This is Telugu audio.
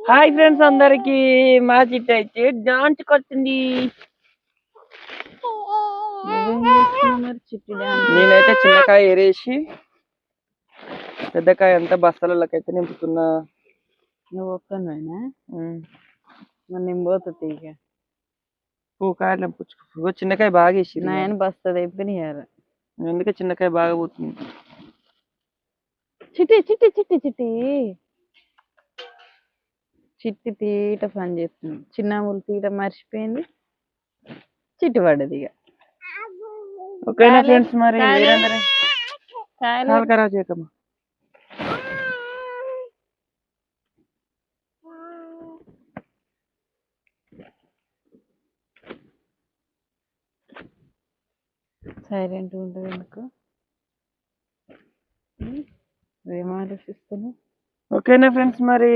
హాయ్ ఫ్రెండ్స్ అందరికి మా చిట్టు అయితే డాన్స్ కొడుతుంది. నేనైతే చిన్నకాయ ఏరేసి పెద్దకాయ అంతా బస్తాలకైతే నింపుతున్నా. నువ్వు ఒక్కనైనా మరి నేను పోతుంది ఇక కాయలు నింపుచ్చుకో. చిన్నకాయ బాగా వేసి నాయన బస్తుంది అయిపోయినారు. అందుకే చిన్నకాయ బాగా పోతుంది. చిట్టి చిట్టి చిట్టి చిట్టి చిట్టి తీట పని చేస్తుంది. చిన్న ముళ్ళు తీట మర్చిపోయింది. చిట్టి పడ్డది ఇక. ఓకేనా ఫ్రెండ్స్, మరి కాయలు ఖరాబ్ చేయకమ్మా. సైలెంట్ ఉంటుంది ఎందుకు? ఏం ఆలోచిస్తున్నావు? ఓకేనా ఫ్రెండ్స్ మరి